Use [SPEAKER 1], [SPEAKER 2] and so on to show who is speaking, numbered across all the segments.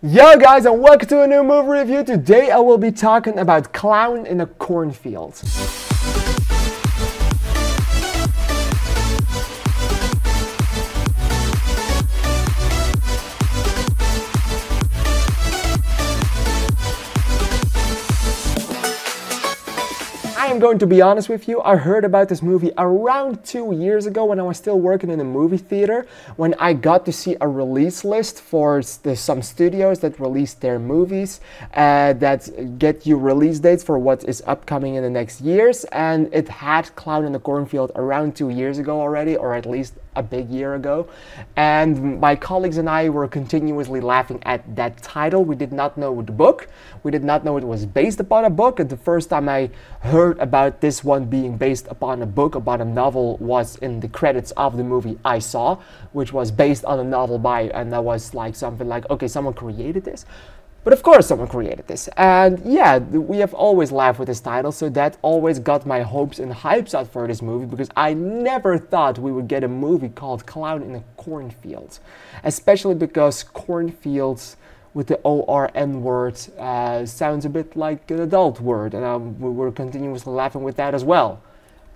[SPEAKER 1] Yo guys, and welcome to a new movie review. Today I will be talking about Clown in a Cornfield. I am going to be honest with you, I heard about this movie around 2 years ago when I was still working in a movie theater, when I got to see a release list for some studios that release their movies that get you release dates for what is upcoming in the next years, and it had Clown in the Cornfield around 2 years ago already, or at least a big year ago, and my colleagues and I were continuously laughing at that title. We did not know the book, we did not know it was based upon a book, and the first time I heard about this one being based upon a book, about a novel, was in the credits of the movie I saw, which was based on a novel by, and that was like something like, okay, someone created this. But of course someone created this, and yeah, we have always laughed with this title, so that always got my hopes and hypes out for this movie, because I never thought we would get a movie called Clown in a Cornfield. Especially because cornfields with the O-R-N word sounds a bit like an adult word, and we were continuously laughing with that as well,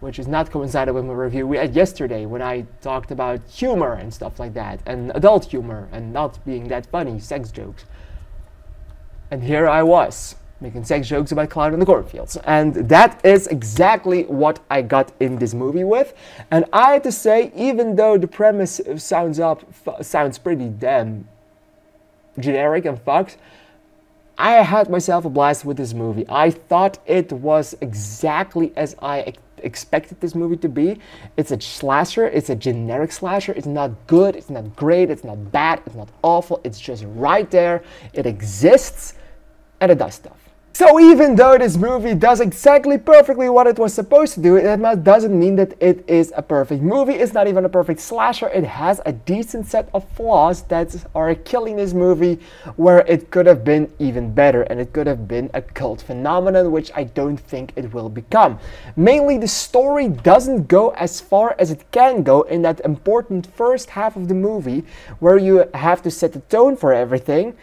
[SPEAKER 1] which is not coincided with my review we had yesterday when I talked about humor and stuff like that, and adult humor, and not being that funny, sex jokes. And here I was, making sex jokes about Clown in the Cornfields. And that is exactly what I got in this movie with. And I have to say, even though the premise sounds pretty damn generic and fucked, I had myself a blast with this movie. I thought it was exactly as I expected this movie to be. It's a slasher, it's a generic slasher. It's not good, it's not great, it's not bad, it's not awful. It's just right there. It exists and it does stuff. So even though this movie does exactly perfectly what it was supposed to do, it doesn't mean that it is a perfect movie. It's not even a perfect slasher. It has a decent set of flaws that are killing this movie, where it could have been even better, and it could have been a cult phenomenon, which I don't think it will become. Mainly, the story doesn't go as far as it can go in that important first half of the movie, where you have to set the tone for everything,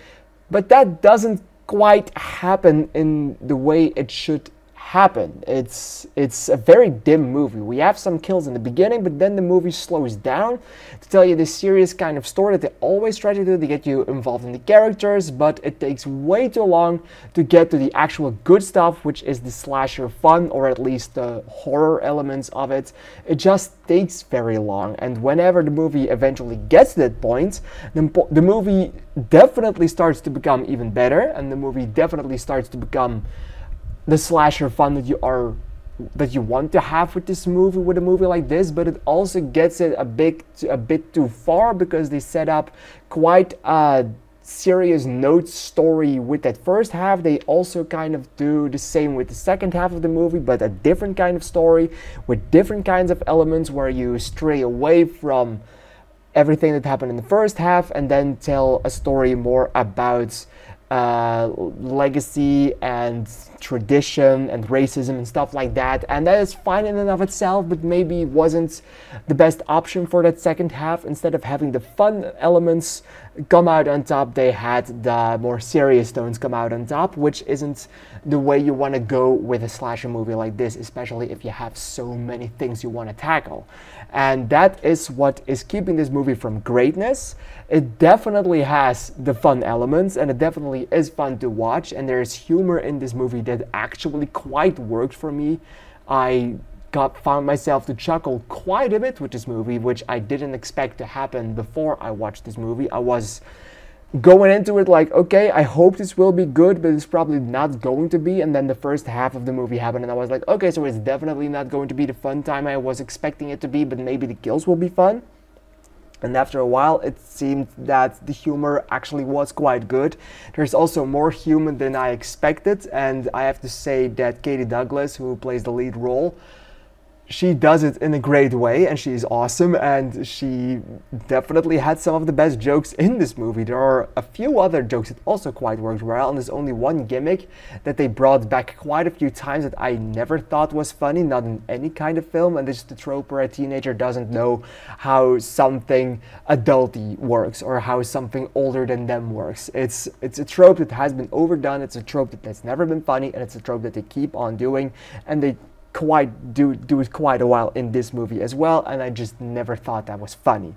[SPEAKER 1] but that doesn't quite happen in the way it should happen. It's a very dim movie. We have some kills in the beginning, but then the movie slows down to tell you this serious kind of story that they always try to do, to get you involved in the characters, but it takes way too long to get to the actual good stuff, which is the slasher fun, or at least the horror elements of it. It just takes very long, and whenever the movie eventually gets to that point, the movie definitely starts to become even better, and the movie definitely starts to become the slasher fun that you want to have with this movie, with a movie like this. But it also gets it a bit too far, because they set up quite a serious note story with that first half. They also kind of do the same with the second half of the movie, but a different kind of story with different kinds of elements, where you stray away from everything that happened in the first half and then tell a story more about legacy and tradition and racism and stuff like that, and that is fine in and of itself, but maybe wasn't the best option for that second half. Instead of having the fun elements come out on top, they had the more serious tones come out on top, which isn't the way you want to go with a slasher movie like this, especially if you have so many things you want to tackle. And that is what is keeping this movie from greatness. It definitely has the fun elements, and it definitely is fun to watch, and there's humor in this movie that actually quite worked for me. I found myself to chuckle quite a bit with this movie, which I didn't expect to happen before I watched this movie. I was going into it like, okay, I hope this will be good, but it's probably not going to be. And then the first half of the movie happened, and I was like, okay, so it's definitely not going to be the fun time I was expecting it to be, but maybe the kills will be fun. And after a while, it seemed that the humor actually was quite good. There's also more humor than I expected, and I have to say that Katie Douglas, who plays the lead role, she does it in a great way, and she's awesome, and she definitely had some of the best jokes in this movie. There are a few other jokes that also quite worked well, and there's only one gimmick that they brought back quite a few times that I never thought was funny, not in any kind of film, and this is the trope where a teenager doesn't know how something adulty works or how something older than them works. It's a trope that has been overdone, it's a trope that's never been funny, and it's a trope that they keep on doing, and they do it quite a while in this movie as well, and I just never thought that was funny.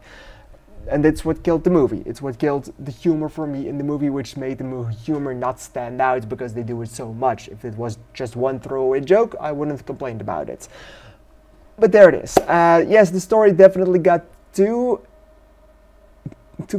[SPEAKER 1] And that's what killed the movie. It's what killed the humor for me in the movie, which made the humor not stand out because they do it so much. If it was just one throwaway joke, I wouldn't have complained about it. But there it is. Yes, the story definitely got too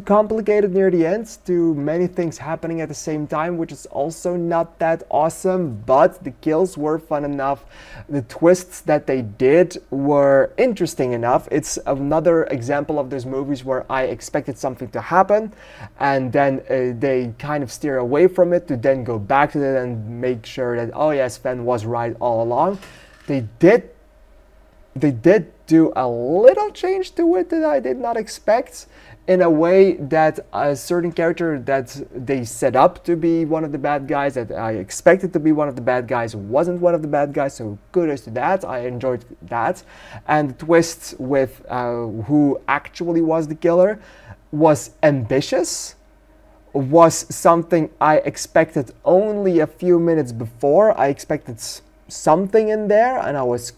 [SPEAKER 1] complicated near the end, too many things happening at the same time, which is also not that awesome, but the kills were fun enough. The twists that they did were interesting enough. It's another example of those movies where I expected something to happen and then they kind of steer away from it to then go back to it and make sure that, oh yes, Sven was right all along. They did do a little change to it that I did not expect, in a way that a certain character that they set up to be one of the bad guys, that I expected to be one of the bad guys, wasn't one of the bad guys, so kudos to that. I enjoyed that. And the twist with who actually was the killer was ambitious, was something I expected only a few minutes before. I expected something in there, and I was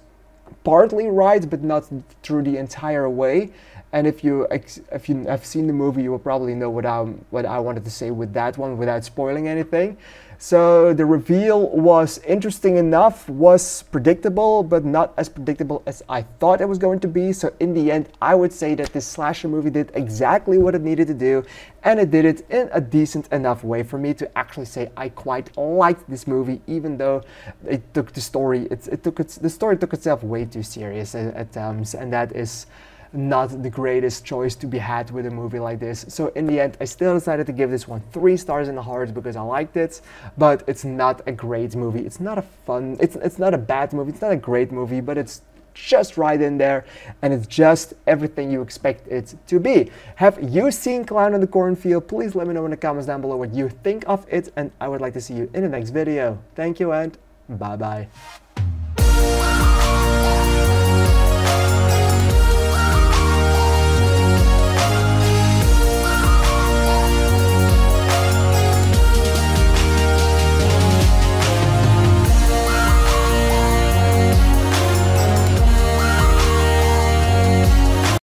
[SPEAKER 1] partly right, but not through the entire way. And if you have seen the movie, you will probably know what I wanted to say with that one without spoiling anything. So the reveal was interesting enough, was predictable, but not as predictable as I thought it was going to be. So in the end, I would say that this slasher movie did exactly what it needed to do, and it did it in a decent enough way for me to actually say I quite liked this movie, even though it took the story took itself way too serious at times, and that is not the greatest choice to be had with a movie like this. So in the end, I still decided to give this one 3 stars in the heart because I liked it, but it's not a great movie. It's not a fun, it's not a bad movie, it's not a great movie, but it's just right in there, and it's just everything you expect it to be. Have you seen Clown in the Cornfield? Please let me know in the comments down below what you think of it, and I would like to see you in the next video. Thank you and bye bye.